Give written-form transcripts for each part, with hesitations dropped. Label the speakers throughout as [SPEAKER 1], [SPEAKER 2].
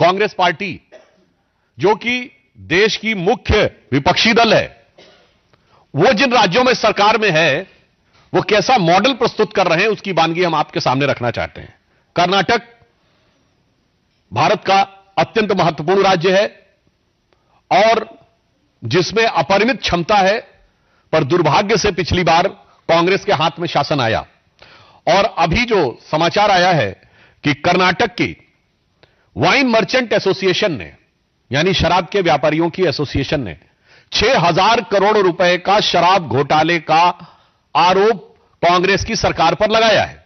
[SPEAKER 1] Congress party, जो कि देश की मुख्य विपक्षी दल है, वो जिन राज्यों में सरकार में है वो कैसा मॉडल प्रस्तुत कर रहे हैं उसकी वानगी हम आपके सामने रखना चाहते हैं। कर्नाटक भारत का अत्यंत महत्वपूर्ण राज्य है और जिसमें अपरिमित क्षमता है, पर दुर्भाग्य से पिछली बार कांग्रेस के हाथ में शासन आया और अभी जो समाचार आया है कि कर्नाटक की वाइन मर्चेंट एसोसिएशन ने, यानी शराब के व्यापारियों की एसोसिएशन ने 6,000 करोड़ रुपए का शराब घोटाले का आरोप कांग्रेस की सरकार पर लगाया है।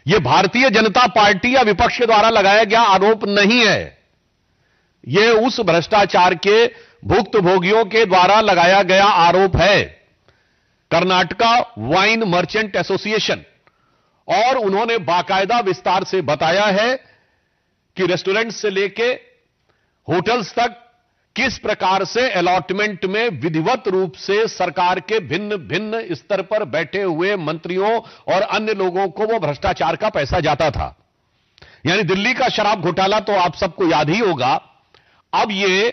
[SPEAKER 1] यह भारतीय जनता पार्टी या विपक्ष के द्वारा लगाया गया आरोप नहीं है, यह उस भ्रष्टाचार के भुक्तभोगियों के द्वारा लगाया गया आरोप है। कर्नाटका वाइन मर्चेंट एसोसिएशन, और उन्होंने बाकायदा विस्तार से बताया है कि रेस्टोरेंट से लेके होटल्स तक किस प्रकार से अलॉटमेंट में विधिवत रूप से सरकार के भिन्न भिन्न स्तर पर बैठे हुए मंत्रियों और अन्य लोगों को वो भ्रष्टाचार का पैसा जाता था। यानी दिल्ली का शराब घोटाला तो आप सबको याद ही होगा, अब ये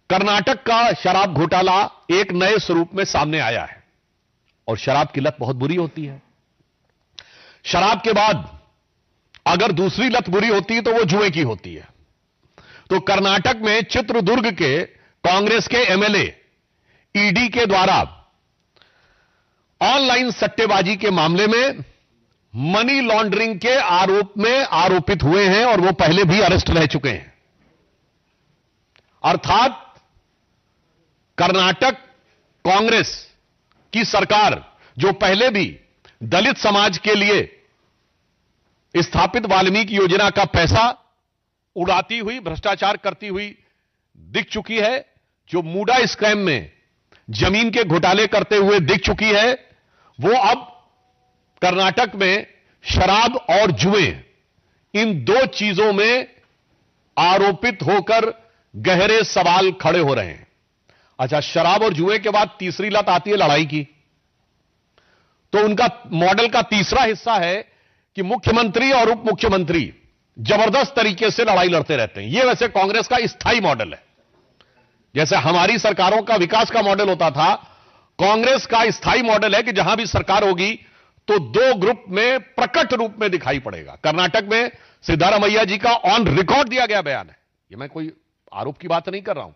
[SPEAKER 1] कर्नाटक का शराब घोटाला एक नए स्वरूप में सामने आया है। और शराब की लत बहुत बुरी होती है। शराब के बाद अगर दूसरी लत बुरी होती है तो वो जुए की होती है। तो कर्नाटक में चित्रदुर्ग के कांग्रेस के एमएलए ईडी के द्वारा ऑनलाइन सट्टेबाजी के मामले में मनी लॉन्ड्रिंग के आरोप में आरोपित हुए हैं और वो पहले भी अरेस्ट रह चुके हैं। अर्थात कर्नाटक कांग्रेस की सरकार, जो पहले भी दलित समाज के लिए स्थापित वाल्मीकि योजना का पैसा उड़ाती हुई, भ्रष्टाचार करती हुई दिख चुकी है, जो मूडा स्कैम में जमीन के घोटाले करते हुए दिख चुकी है, वो अब कर्नाटक में शराब और जुए, इन दो चीजों में आरोपित होकर गहरे सवाल खड़े हो रहे हैं। अच्छा, शराब और जुए के बाद तीसरी लत आती है लड़ाई की। तो उनका मॉडल का तीसरा हिस्सा है कि मुख्यमंत्री और उप मुख्यमंत्री जबरदस्त तरीके से लड़ाई लड़ते रहते हैं। यह वैसे कांग्रेस का स्थायी मॉडल है। जैसे हमारी सरकारों का विकास का मॉडल होता था, कांग्रेस का स्थायी मॉडल है कि जहां भी सरकार होगी तो दो ग्रुप में प्रकट रूप में दिखाई पड़ेगा। कर्नाटक में सिद्धारमैया जी का ऑन रिकॉर्ड दिया गया बयान है, यह मैं कोई आरोप की बात नहीं कर रहा हूं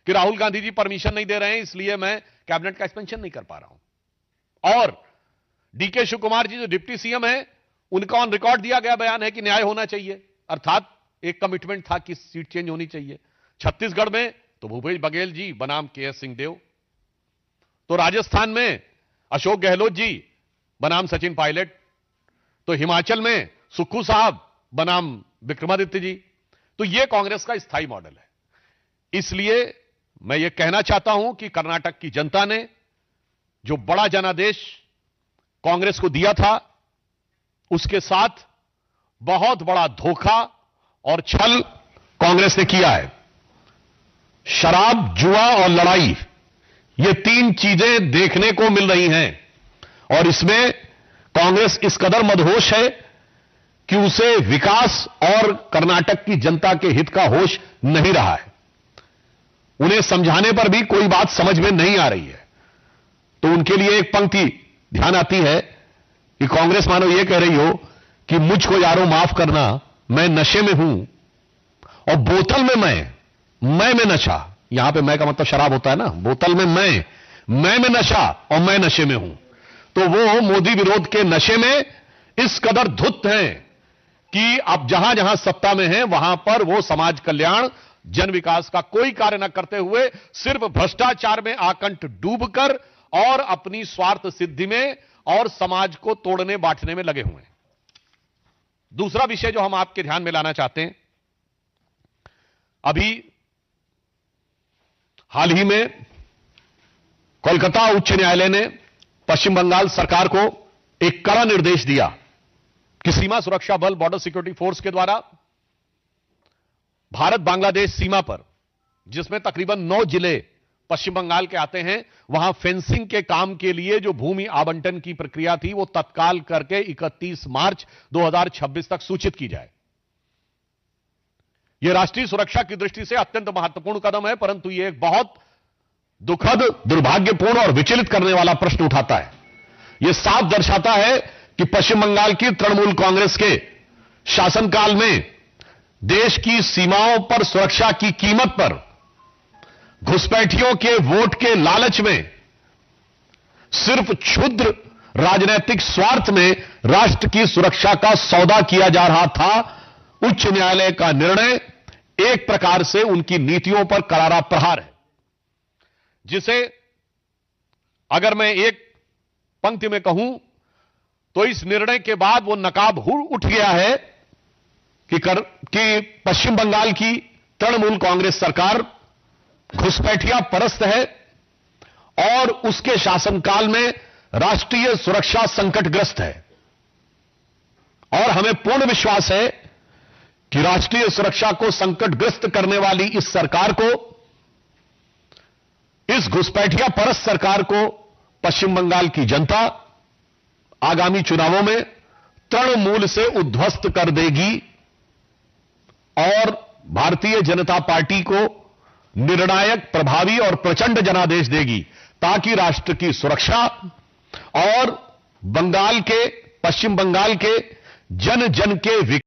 [SPEAKER 1] कि राहुल गांधी जी परमिशन नहीं दे रहे हैं इसलिए मैं कैबिनेट का एक्सपेंशन नहीं कर पा रहा हूं। और डीके शिव कुमार जी जो डिप्टी सीएम है, उनका ऑन रिकॉर्ड दिया गया बयान है कि न्याय होना चाहिए, अर्थात एक कमिटमेंट था कि सीट चेंज होनी चाहिए। छत्तीसगढ़ में तो भूपेश बघेल जी बनाम केएस सिंहदेव, तो राजस्थान में अशोक गहलोत जी बनाम सचिन पायलट, तो हिमाचल में सुक्खू साहब बनाम विक्रमादित्य जी। तो यह कांग्रेस का स्थायी मॉडल है। इसलिए मैं यह कहना चाहता हूं कि कर्नाटक की जनता ने जो बड़ा जनादेश कांग्रेस को दिया था, उसके साथ बहुत बड़ा धोखा और छल कांग्रेस ने किया है। शराब, जुआ और लड़ाई, ये तीन चीजें देखने को मिल रही हैं और इसमें कांग्रेस इस कदर मदहोश है कि उसे विकास और कर्नाटक की जनता के हित का होश नहीं रहा है। उन्हें समझाने पर भी कोई बात समझ में नहीं आ रही है। तो उनके लिए एक पंक्ति ध्यान आती है कि कांग्रेस मानो यह कह रही हो कि मुझको यारों माफ करना, मैं नशे में हूं और बोतल में मैं में नशा। यहां पे मैं का मतलब शराब होता है ना, बोतल में मैं में नशा और मैं नशे में हूं। तो वो मोदी विरोध के नशे में इस कदर धुत हैं कि अब जहां जहां सत्ता में हैं वहां पर वो समाज कल्याण, जन विकास का कोई कार्य न करते हुए सिर्फ भ्रष्टाचार में आकंठ डूबकर और अपनी स्वार्थ सिद्धि में और समाज को तोड़ने बांटने में लगे हुए हैं। दूसरा विषय जो हम आपके ध्यान में लाना चाहते हैं, अभी हाल ही में कोलकाता उच्च न्यायालय ने पश्चिम बंगाल सरकार को एक कड़ा निर्देश दिया कि सीमा सुरक्षा बल, बॉर्डर सिक्योरिटी फोर्स के द्वारा भारत बांग्लादेश सीमा पर, जिसमें तकरीबन 9 जिले पश्चिम बंगाल के आते हैं, वहां फेंसिंग के काम के लिए जो भूमि आवंटन की प्रक्रिया थी वो तत्काल करके 31 मार्च 2026 तक सूचित की जाए। यह राष्ट्रीय सुरक्षा की दृष्टि से अत्यंत महत्वपूर्ण कदम है, परंतु यह एक बहुत दुखद, दुर्भाग्यपूर्ण और विचलित करने वाला प्रश्न उठाता है। यह साफ दर्शाता है कि पश्चिम बंगाल की तृणमूल कांग्रेस के शासनकाल में देश की सीमाओं पर सुरक्षा की कीमत पर घुसपैठियों के वोट के लालच में, सिर्फ क्षुद्र राजनीतिक स्वार्थ में राष्ट्र की सुरक्षा का सौदा किया जा रहा था। उच्च न्यायालय का निर्णय एक प्रकार से उनकी नीतियों पर करारा प्रहार है, जिसे अगर मैं एक पंक्ति में कहूं तो इस निर्णय के बाद वो नकाब उठ गया है कि पश्चिम बंगाल की तृणमूल कांग्रेस सरकार घुसपैठिया परस्त है और उसके शासनकाल में राष्ट्रीय सुरक्षा संकटग्रस्त है। और हमें पूर्ण विश्वास है कि राष्ट्रीय सुरक्षा को संकटग्रस्त करने वाली इस सरकार को, इस घुसपैठिया परस्त सरकार को पश्चिम बंगाल की जनता आगामी चुनावों में तृणमूल से उद्ध्वस्त कर देगी और भारतीय जनता पार्टी को निर्णायक, प्रभावी और प्रचंड जनादेश देगी, ताकि राष्ट्र की सुरक्षा और पश्चिम बंगाल के जन जन के